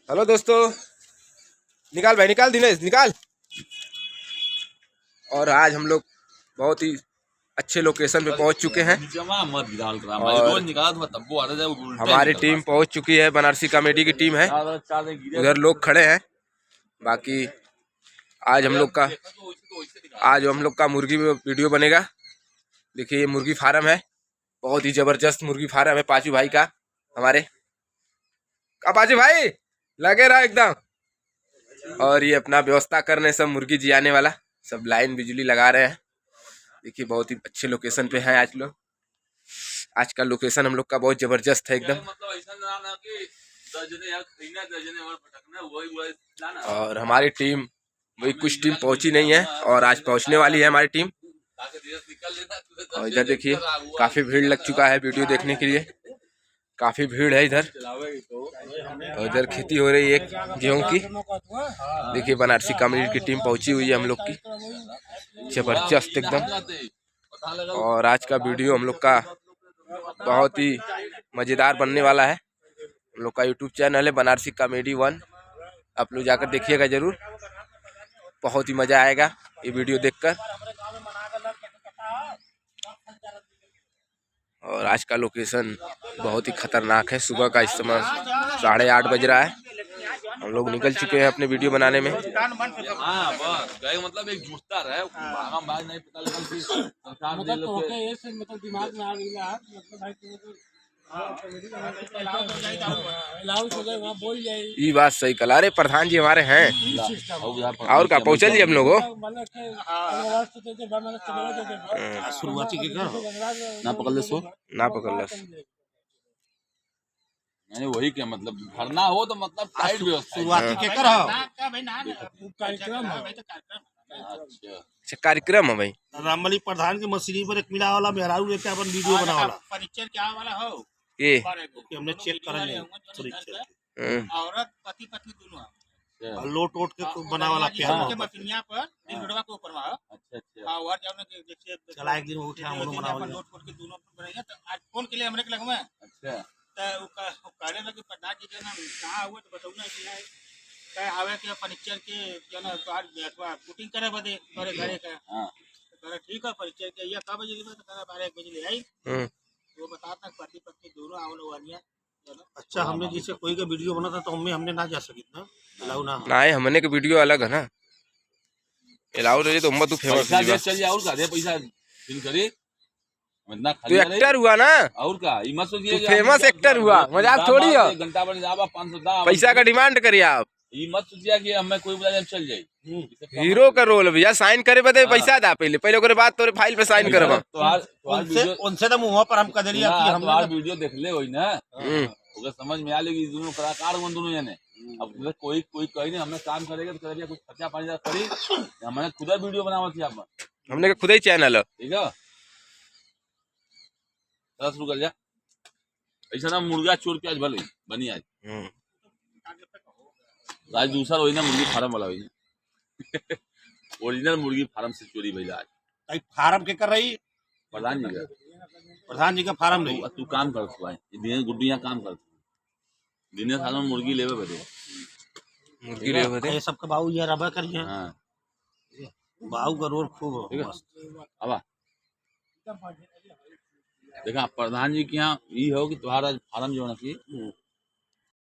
Hello दोस्तों, निकाल भाई, निकाल दिनेश, निकाल। और आज हम लोग बहुत ही अच्छे लोकेशन पे पहुंच चुके हैं और हमारी टीम पहुंच चुकी है। बनारसी कॉमेडी की टीम है, उधर लोग खड़े हैं। बाकी आज हम लोग का मुर्गी वीडियो बनेगा। देखिए, ये मुर्गी फार्म है, बहुत ही जबरदस्त मुर्गी फार्म है पाचू भाई का। हमारे पाचू भाई लगे रहा एकदम। और ये अपना व्यवस्था करने सब मुर्गी जियाने वाला, सब लाइन बिजली लगा रहे हैं। देखिए, बहुत ही अच्छे लोकेशन पे हैं आज लोग। आज का लोकेशन हम लोग का बहुत जबरदस्त है एकदम। और हमारी टीम वही कुछ टीम पहुंची नहीं है और आज पहुंचने वाली है हमारी टीम। और इधर देखिए, काफी भीड़ लग चुका है वीडियो देखने के लिए, काफी भीड़ है इधर। और इधर खेती हो रही है गेहूं की। देखिए, बनारसी कॉमेडी की टीम पहुंची हुई है हम लोग की, जबरदस्त एकदम। और आज का वीडियो हम लोग का बहुत ही मजेदार बनने वाला है। हम लोग का यूट्यूब चैनल है बनारसी कॉमेडी 1, आप लोग जाकर देखिएगा जरूर, बहुत ही मजा आएगा ये वीडियो देखकर। और आज का लोकेशन बहुत ही खतरनाक है। सुबह का इस समय 8:30 बज रहा है। हम लोग निकल चुके हैं अपने वीडियो बनाने में। मतलब एक ये बात सही कल। अरे प्रधान जी हमारे हैं और का पहुँचल जी हम लोगों शुरुआती के ना पकड़ वही क्या मतलब भरना हो तो मतलब टाइट व्यवस्था शुरुआती के कर कार्यक्रम है भाई। रामबली प्रधान के मशीनी पर एक मिला वाला मेहरारू लेके अपन वीडियो बना वाला परिचय क्या वाला हो ये हमने चेक कर ले औरत पति पत्नी दोनों लोट वोट के बना वाला क्या के मशीनिया पर रोडवा के ऊपर में। अच्छा हां और जाने के जैसे चला एक दिन उठा हम बना वाला लोट वोट के दोनों पर बनेगा। तो आज फोन के लिए हमरे के लगवा। अच्छा तो काले लगे प्रधान जी के नाम कहां हुआ तो बताऊ ना कि है काय आवे के फर्नीचर के जना तो आज अथवा शूटिंग करे बदे तोरे घरे का। हां तो ठीक है, फर्नीचर के ये कब बजे ले तो 12 बजे ले आई। वो बताता पति पत्नी दोनों आवल वालिया। अच्छा हमने जैसे कोई का वीडियो बना था तो हमने ना जा सकी ना अलाउ ना नहीं, हमने के वीडियो अलग है ना, अलाउ रही तो तू फेमस चल और का दे पैसा फिर करे तू एक्टर हुआ ना और का ई मत सोचिए फेमस एक्टर हुआ, मजाक थोड़ी है। घंटा बन जावा 510 पैसा का डिमांड करिए आप। ई मत सोचिए कि हमें कोई बुला चल जाए। हीरो का रोल भैया, साइन करे बदे पैसा दा पहले ओकरे बाद तोरे फाइल पे साइन करबा। उनसे तो मुंह पर हम कह देलिए कि हम तो वीडियो देख ले होई ना, ओके समझ में आ लेगी दोनों कलाकार मन दोनों जने। अब कोई कहीं नहीं हमें काम करेगा तो करेगा कुछ खर्चा पानी करी, हमने खुद वीडियो बनावा थी आप हमने खुद ही चैनल है। ठीक है, शुरू कर जा। ऐसा ना मुर्गा चोर के आज भले बनी आज आज दूसरा वही ना मुर्गी फार्म वाला वही ओरिजिनल मुर्गी फार्म से चोरी भैया आज फार्म के कर रही प्रधान जी का फार्म नहीं। तू काम कर दिनेश गुड्डू यहाँ काम कर दिनेश फार्म मुर्गी लेवे बदे मुर्गी लेवे बदे ये सबका बाबू ये रबा कर लिया। हां बाबू का रोल खूब अब देखा प्रधान जी के यहाँ ये हो कि तुम्हारा फार्म जो है ना कि